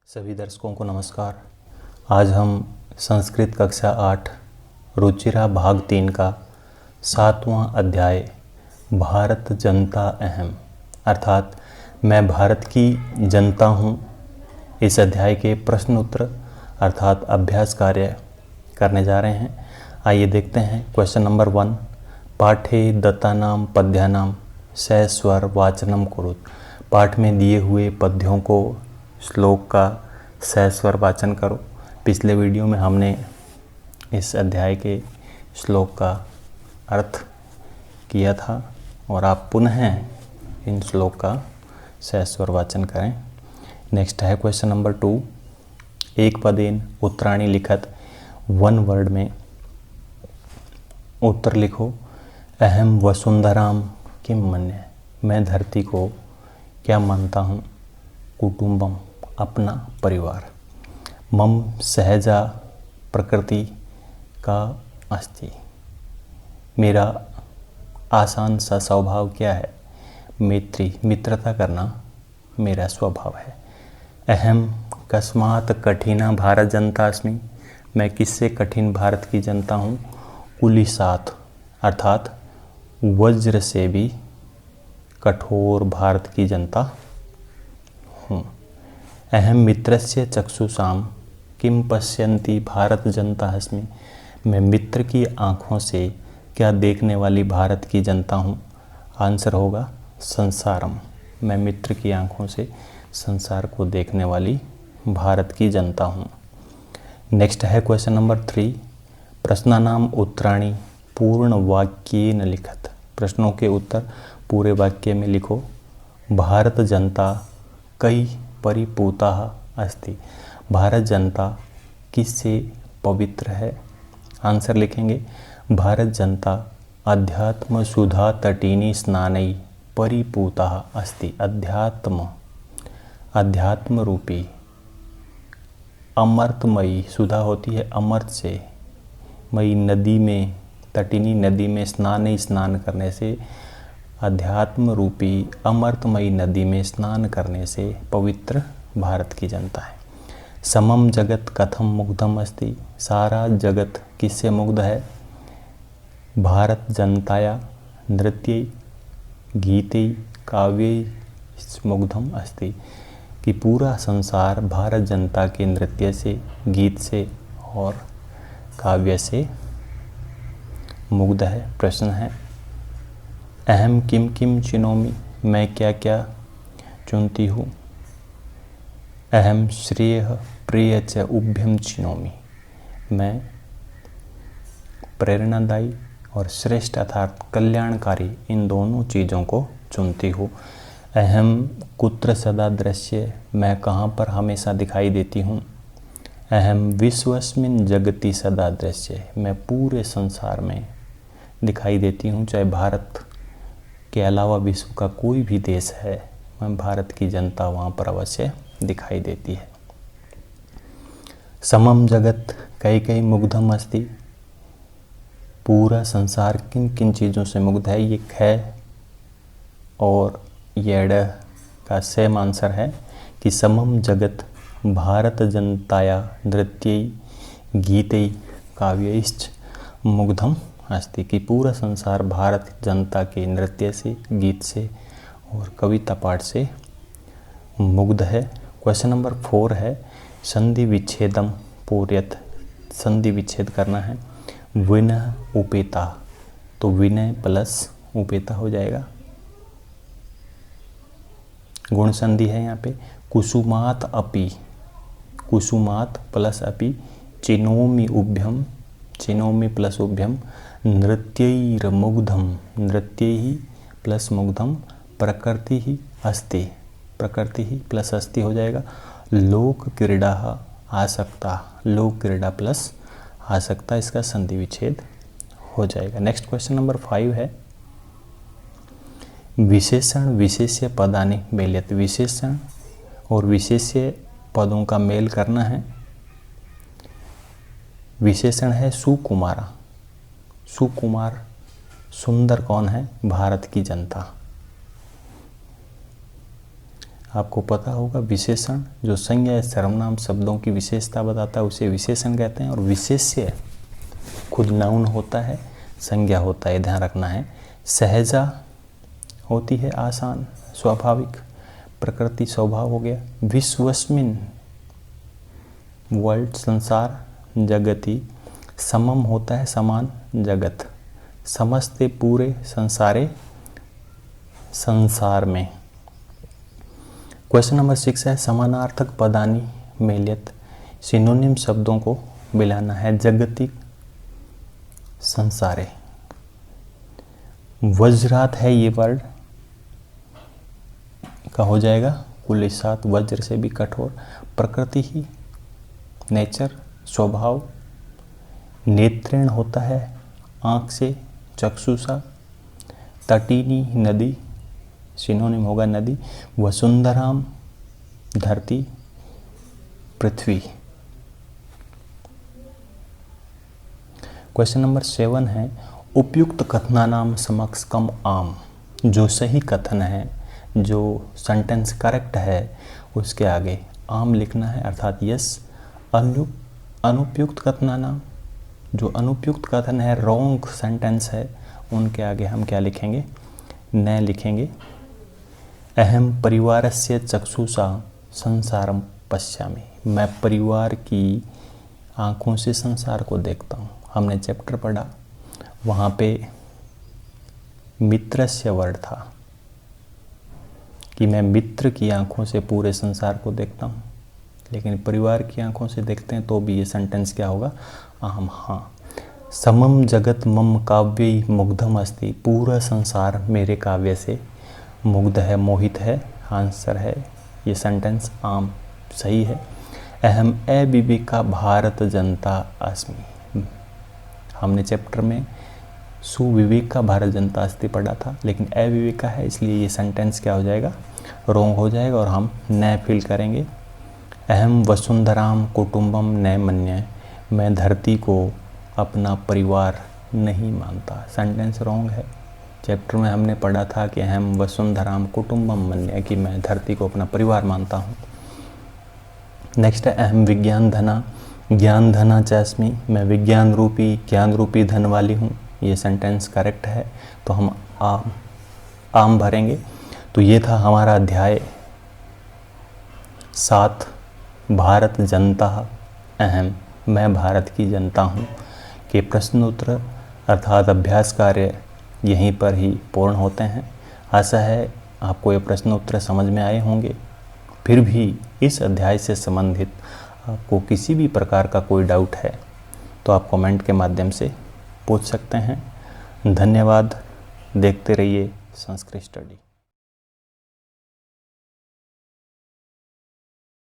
सभी दर्शकों को नमस्कार। आज हम संस्कृत कक्षा 8 रुचिरा भाग 3 का 7वां अध्याय भारत जनता अहम अर्थात मैं भारत की जनता हूँ, इस अध्याय के प्रश्न उत्तर अर्थात अभ्यास कार्य करने जा रहे हैं। आइए देखते हैं। क्वेश्चन नंबर 1, पाठे दत्तानाम पद्यानाम सस्वर वाचनम कुरुत। पाठ में दिए हुए पद्यों को श्लोक का सस्वर वाचन करो। पिछले वीडियो में हमने इस अध्याय के श्लोक का अर्थ किया था और आप पुनः इन श्लोक का सस्वर वाचन करें। नेक्स्ट है क्वेश्चन नंबर 2, एक पदेन उत्तराणी लिखत। 1 वर्ड में उत्तर लिखो। अहम वसुंधराम किम मन्ये। मैं धरती को क्या मानता हूँ। कुटुंबम अपना परिवार। मम सहजा प्रकृति का अस्ति। मेरा आसान सा स्वभाव क्या है। मैत्री मित्रता करना मेरा स्वभाव है। अहम कस्मात कठिना भारत जनता अस्मि। मैं किससे कठिन भारत की जनता हूँ। कुलिसात अर्थात वज्र से भी कठोर भारत की जनता हूँ। अहम मित्रस्य चक्षुषाम किम पश्यन्ति भारत जनता अस्मि। मैं मित्र की आँखों से क्या देखने वाली भारत की जनता हूँ। आंसर होगा संसारम। मैं मित्र की आँखों से संसार को देखने वाली भारत की जनता हूँ। नेक्स्ट है क्वेश्चन नंबर 3, प्रश्नानाम उत्तराणि पूर्ण वाक्येन लिखत। प्रश्नों के उत्तर पूरे वाक्य में लिखो। भारत जनता कई परिपूता अस्ति। भारत जनता किससे पवित्र है। आंसर लिखेंगे भारत जनता अध्यात्म सुधा तटीनी स्नानै परिपूता अस्ति। अध्यात्म रूपी अमृतमयी, सुधा होती है अमृत से, मई नदी में, तटिनी नदी में स्नान करने से, अध्यात्म रूपी अमृतमयी नदी में स्नान करने से पवित्र भारत की जनता है। समम जगत कथम मुग्धम अस्ति। सारा जगत किससे मुग्ध है। भारत जनताया नृत्य गीते काव्य मुग्धम अस्ति। कि पूरा संसार भारत जनता के नृत्य से, गीत से और काव्य से मुग्ध है। प्रश्न है अहम किम किम चिनोमि। मैं क्या क्या चुनती हूँ। अहम श्रेय प्रिय च उभ्यम चिनोमि। मैं प्रेरणादायी और श्रेष्ठ अर्थात कल्याणकारी इन दोनों चीज़ों को चुनती हूँ। अहम कुत्र सदा दृश्य। मैं कहाँ पर हमेशा दिखाई देती हूँ। अहम विश्वस्मिन जगति सदा दृश्य। मैं पूरे संसार में दिखाई देती हूँ। चाहे भारत के अलावा विश्व का कोई भी देश है, मैं भारत की जनता वहाँ पर अवश्य दिखाई देती है। समम जगत कई कई मुग्धम अस्ति। पूरा संसार किन किन चीज़ों से मुग्ध है। ये ख और ये ड का सेम आंसर है कि समम जगत भारत जनताया नृत्यै गीतै काव्यैश्च मुग्धम अस्ति। कि पूरा संसार भारत जनता के नृत्य से, गीत से और कविता पाठ से मुग्ध है। क्वेश्चन नंबर 4 है संधि विच्छेदम पूर्यत। संधि विच्छेद करना है। विनय उपेता, तो विनय प्लस उपेता हो जाएगा। गुण संधि है यहाँ पे। कुसुमात अपि, कुसुमात प्लस अपि, चिनोमि उभ्यम, चिनोमि प्लस उभ्यम, नृत्यैर्मुग्धम, नृत्यैहि प्लस मुग्धम, प्रकृति ही अस्ति, प्रकृति ही प्लस अस्ति हो जाएगा। लोक क्रीड़ा आसक्ता, लोक क्रीड़ा प्लस आसक्ता, इसका संधि विच्छेद हो जाएगा। नेक्स्ट क्वेश्चन नंबर 5 है विशेषण विशेष्य पदानि मेलयत। विशेषण और विशेष्य पदों का मेल करना है। विशेषण है सुकुमारा। सुकुमार सुंदर कौन है। भारत की जनता। आपको पता होगा विशेषण जो संज्ञा या सर्वनाम शब्दों की विशेषता बताता है उसे विशेषण कहते हैं, और विशेष्य खुद नाउन होता है, संज्ञा होता है, ध्यान रखना है। सहजा होती है आसान, स्वाभाविक, प्रकृति स्वभाव हो गया। विश्वस्मिन वर्ल्ड संसार, जगति समम होता है समान, जगत। समस्ते पूरे संसारे, संसार में। क्वेश्चन नंबर 6 है समानार्थक पदानी मेलियत, सिनोनिम शब्दों को मिलाना है। जगति, संसारे। वज्रात है ये वर्ड का हो जाएगा कुलिसात, वज्र से भी कठोर। प्रकृति ही, नेचर, स्वभाव। नेत्रेण होता है आँख से, चक्षुषा। तटीनी नदी, सिनोनिम होगा नदी। वसुंधराम धरती, पृथ्वी। क्वेश्चन नंबर 7 है उपयुक्त कथनानाम समक्ष कम आम, जो सही कथन है, जो सेंटेंस करेक्ट है उसके आगे आम लिखना है, अर्थात यस। अनुपयुक्त कथनानाम, जो अनुपयुक्त कथन है, रॉन्ग सेंटेंस है, उनके आगे हम क्या लिखेंगे, न लिखेंगे। अहम परिवारस्य चक्षुषा संसारम पश्यामि, मैं परिवार की आँखों से संसार को देखता हूँ। हमने चैप्टर पढ़ा, वहाँ पे मित्रस्य वर्ड था कि मैं मित्र की आँखों से पूरे संसार को देखता हूँ, लेकिन परिवार की आँखों से देखते हैं तो भी ये सेंटेंस क्या होगा, अहम। हाँ, समम जगत मम काव्य मुग्धम अस्ति, पूरा संसार मेरे काव्य से मुग्ध है, मोहित है, आंसर है ये सेंटेंस आम, सही है। अहम अविवेका भारत जनता अस्मि, हमने चैप्टर में सुविवेक का भारत जनता अस्ति पढ़ा था, लेकिन अविवेका है इसलिए ये सेंटेंस क्या हो जाएगा, रॉन्ग हो जाएगा, और हम न फिल करेंगे। अहम वसुंधराम कुटुंबम न मन्ये, मैं धरती को अपना परिवार नहीं मानता, सेंटेंस रॉन्ग है। चैप्टर में हमने पढ़ा था कि अहम वसुंधराम कुटुंबम मन्ये, कि मैं धरती को अपना परिवार मानता हूँ। नेक्स्ट है अहम विज्ञान धना, ज्ञान धना चास्मी, मैं विज्ञान रूपी, ज्ञान रूपी धन वाली हूँ, ये सेंटेंस करेक्ट है, तो हम आम भरेंगे। तो ये था हमारा अध्याय 7, भारत जनता अहम, मैं भारत की जनता हूँ के प्रश्नोत्तर अर्थात अभ्यास कार्य यहीं पर ही पूर्ण होते हैं। आशा है आपको ये प्रश्नोत्तर समझ में आए होंगे। फिर भी इस अध्याय से संबंधित आपको किसी भी प्रकार का कोई डाउट है तो आप कमेंट के माध्यम से पूछ सकते हैं। धन्यवाद, देखते रहिए संस्कृत स्टडी।